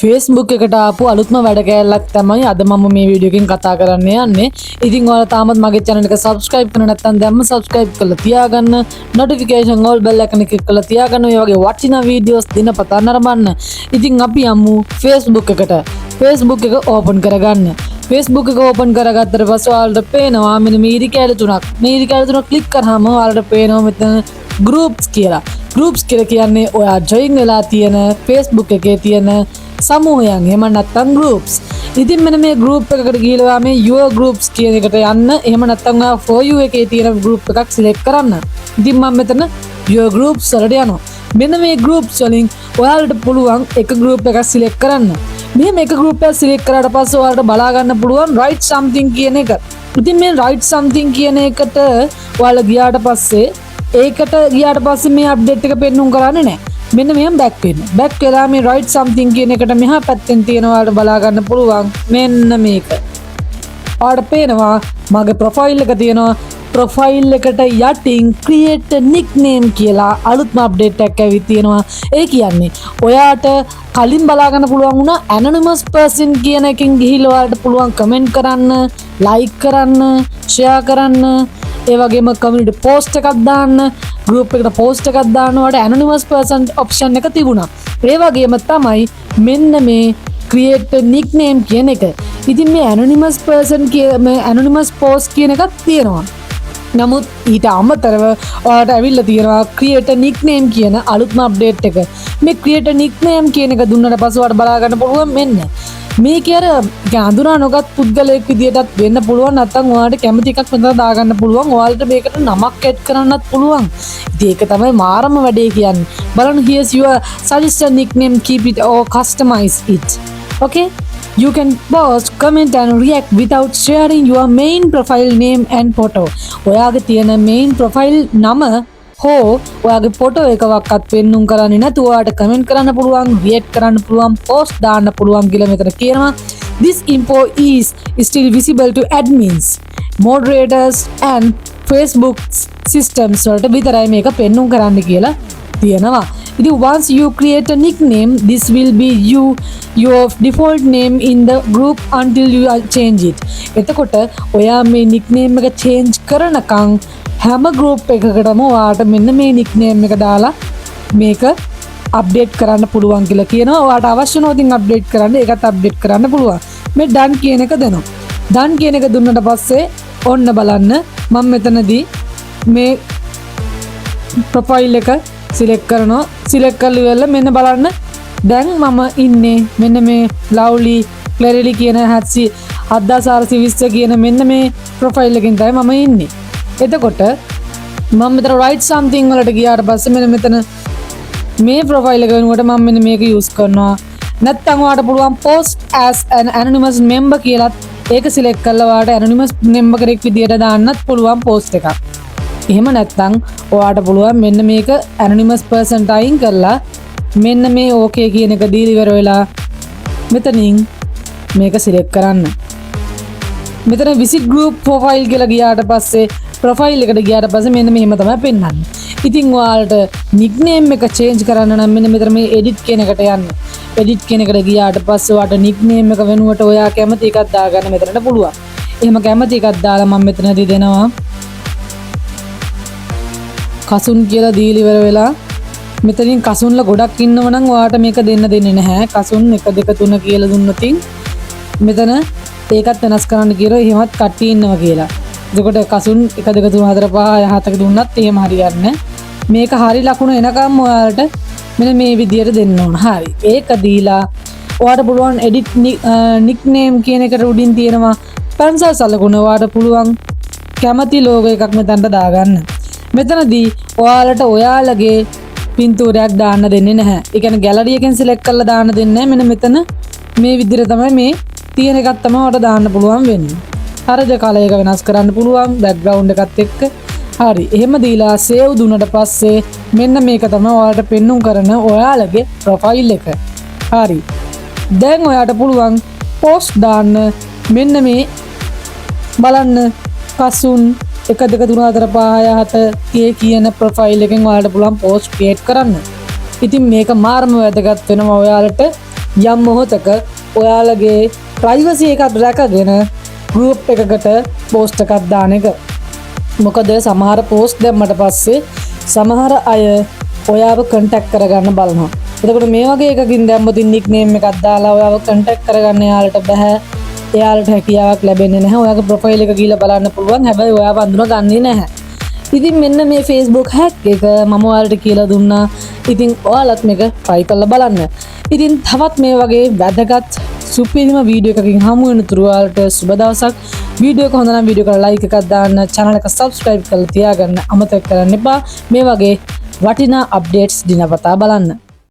Facebook එකට ආපු අලුත්ම වැඩ කෑල්ලක් තමයි අද මම මේ වීඩියෝ එකෙන් කතා කරන්න යන්නේ. ඉතින් ඔයාලා තාමත් මගේ channel එක subscribe කරලා නැත්නම් දැම්ම subscribe කරලා තියාගන්න. notification all bell icon එක click කරලා තියාගන්න. ඔය වගේ වටිනා වීඩියෝස් දිනපතා නරඹන්න. ඉතින් අපි යමු Facebook එකට. Facebook එක open කරගන්න. Facebook එක open කරගත්තට පස්සේ ඔයාලට පේනවා මෙන්න මේ ඉරි කැලේ තුනක්. මේ ඉරි කැලේ තුනක් click කරාම ඔයාලට පේනවා මෙතන groups කියලා. groups කියලා කියන්නේ ඔයා join වෙලා තියෙන Facebook එකේ තියෙන සමූහයන් එහෙම නැත්නම් groups. ඉතින් මෙන්න මේ group එකකට ගිහලා මේ your groups කියන එකට යන්න. එහෙම නැත්නම් ඔයා for you එකේ තියෙන group එකක් select කරන්න. ඉතින් මම මෙතන your groups වලට යනවා. මෙන්න මේ groups වලින් ඔයාලට පුළුවන් එක group එකක් select කරන්න. මෙහෙම එක group එකක් select කරාට පස්සේ ඔයාලට බලා ගන්න පුළුවන් write something කියන එක. ඉතින් මේ write something කියන එකට ඔයාලා ගියාට පස්සේ ඒකට ගියාට පස්සේ මේ අප්ඩේට් එක පෙන්නුම් කරන්නේ නැහැ. මෙන්න මෙහෙම බෑක් වෙන්න. බෑක් වෙලා මේ write something කියන එකට මෙහා පැත්තෙන් තියෙනවාට බලා ගන්න පුළුවන් මෙන්න මේක. ඔයාලට පේනවා මගේ ප්‍රොෆයිල් එක තියෙනවා. ප්‍රොෆයිල් එකට යටින් create a nickname කියලා අලුත්ම අප්ඩේට් එකක් ඇවිත් තියෙනවා. ඒ කියන්නේ ඔයාට කලින් බලා ගන්න පුළුවන් වුණා anonymous person කියන එකෙන් ගිහිල්ලා ඔයාලට පුළුවන් කමෙන්ට් කරන්න, like කරන්න, share කරන්න, ඒ වගේම community post එකක් දාන්න, group එකට post එකක් දාන්න ඔයාලට anonymous person option එක තිබුණා. ඒ වගේම තමයි මෙන්න මේ create a nickname කියන එක. ඉතින් මේ anonymous person මේ anonymous post කියන එකක් තියෙනවා. නමුත් ඊට අමතරව ඔයාලට ඇවිල්ලා තියෙනවා create a nickname කියන අලුත්ම අප්ඩේට් එක. මේ create a nickname කියන එක දුන්නට පස්සේ ඔයාලට බලා ගන්න පුළුවන් මෙන්න මේක අර අඳුනා නොගත් පුද්ගලයෙක් විදියටත් වෙන්න පුළුවන්. නැත්නම් ඔයාලට කැමති එකක් මෙතන දාගන්න පුළුවන්. ඔයාලට මේකට නමක් ඇඩ් කරන්නත් පුළුවන්. ඉතින් ඒක තමයි මාරම වැඩේ කියන්නේ. බලන්න here's your suggested nickname, keep it or customize it. Okay? You can post, comment and react without sharing your main profile name and photo. ඔයාගේ තියෙන main profile නම හෝ ඔයාගේ ෆොටෝ එකක්වත් පෙන්නුම් කරන්නේ නැතුව ඔයාට කමෙන්ට් කරන්න පුළුවන්, රියැක්ට් කරන්න පුළුවන්, පෝස්ට් දාන්න පුළුවන් කියලා මෙතන කියනවා. This info is still visible to admins, moderators and Facebook systems වලට විතරයි මේක පෙන්නුම් කරන්න කියලා තියෙනවා. ඉතින් once you create a nickname, this will be your default name in the group until you change it. එතකොට ඔයා මේ nickname එක change කරනකම් හැම group එකකටම ඔයාට මෙන්න මේ nickname එක දාලා මේක update කරන්න පුළුවන් කියලා කියනවා. ඔයාට අවශ්‍ය නොතින් update කරන්න ඒකත් update කරන්න පුළුවන්. මේ done කියන එක දෙනවා. done කියන එක දුන්නට පස්සේ ඔන්න බලන්න මම මෙතනදී මේ profile එක select කරනවා. select කරලා ඉවරලා මෙන්න බලන්න දැන් මම ඉන්නේ මෙන්න මේ lovely clarity කියන 7420 කියන මෙන්න මේ profile එකකින් තමයි මම ඉන්නේ. එතකොට මම මෙතන write something වලට ගියාට පස්සේ මෙන්න මෙතන මේ profile එක වෙනුවට මම මෙන්න මේක use කරනවා. නැත්නම් ඔයාලට පුළුවන් post as an anonymous member කියලාත් ඒක select කරලා ඔයාලට anonymous member කෙනෙක් විදියට දාන්නත් පුළුවන් post එකක්. එහෙම නැත්නම් ඔයාලට පුළුවන් මෙන්න මේක anonymous person අයින් කරලා මෙන්න මේ okay කියන එක දීලා ඉවර වෙලා මෙතනින් මේක select කරන්න. මෙතන visit group profile කියලා ගියාට පස්සේ profile එකට ගියාට පස්සේ මෙන්න මෙහෙම තමයි පෙන්වන්නේ. ඉතින් ඔයාලට nickname එක change කරන්න නම් මෙන්න මෙතන මේ edit කියන එකට යන්න. edit කියන එකට ගියාට පස්සේ ඔයාලට nickname එක වෙනුවට ඔයා කැමති එකක් දාගන්න මෙතනට පුළුවන්. එහෙම කැමති එකක් දාලා මම මෙතනදී දෙනවා කසුන් කියලා දීලා ඉවර වෙලා මෙතනින් කසුන්ලා ගොඩක් ඉන්නව නම් ඔයාට මේක දෙන්නේ නැහැ. කසුන් 1 2 3 කියලා දුන්නොතින් මෙතන ඒකත් වෙනස් කරන්න කියලා එහෙමත් කට්ටි ඉන්නවා කියලා. එතකොට කසුන් 1 2 3 4 5 6 7 දුන්නත් එහෙම හරියන්නේ. මේක හරි ලකුණ එනකම් ඔයාලට මෙන්න මේ විදියට දෙන්න ඕන. හරි. ඒක දීලා ඔයාට පුළුවන් edit nickname කියන එකට උඩින් තියෙනවා pencil සලකුණ. ඔයාට පුළුවන් කැමති logo එකක් මෙතනට දාගන්න. මෙතනදී ඔයාලට ඔයාලගේ පින්තූරයක් දාන්න දෙන්නේ නැහැ. ඒ කියන්නේ gallery එකෙන් select කරලා දාන්න දෙන්නේ නැහැ. මෙන්න මෙතන මේ විදිහට තමයි මේ තියෙන එකක් තමයි ඔයාලට දාන්න පුළුවන් වෙන්නේ. හරිද? color එක වෙනස් කරන්න පුළුවන් background එකත් එක්ක. හරි. එහෙම දීලා save දුන්නට පස්සේ මෙන්න මේක තමයි ඔයාලට පෙන්වුම් කරන ඔයාලගේ profile එක. හරි. දැන් ඔයාලට පුළුවන් post දාන්න මෙන්න මේ බලන්න කසුන් 1 2 3 4 5 6 7 කියන ප්‍රොෆයිල් එකෙන් ඔයාලට පුළුවන් post create කරන්න. ඉතින් මේක මාර්ම වැදගත් වෙනවා ඔයාලට යම් මොහොතක ඔයාලගේ ප්‍රයිවසි එකක් රැකගෙන ගෲප් එකකට පෝස්ට් එකක් දාන එක. මොකද සමහර පෝස්ට් දැම්මට පස්සේ සමහර අය ඔයාව කන්ටැක්ට් කරගන්න බලනවා. එතකොට මේ වගේ එකකින් දැම්මොත් නික්නේම් එකක් දාලා ඔයාව කන්ටැක්ට් කරගන්න යාලට බෑ. එයාලට හැකියාවක් ලැබෙන්නේ නැහැ. ඔයාගේ ප්‍රොෆයිල් එක ගිහලා බලන්න පුළුවන්. හැබැයි ඔයාව අඳුනගන්නේ නැහැ. ඉතින් මෙන්න මේ Facebook hack එක මම ඔයාලට කියලා දුන්නා. ඉතින් ඔයාලත් මේක try කරලා බලන්න. ඉතින් තවත් මේ වගේ වැදගත් සුපිරිම වීඩියෝ එකකින් හමු වෙන තුරු ඔයාලට සුබ දවසක්. වීඩියෝ එක හොඳ නම් වීඩියෝ එකට like එකක් දාන්න, channel එක subscribe කරලා තියාගන්න අමතක කරන්න එපා. මේ වගේ වටිනා updates දිනපතා බලන්න.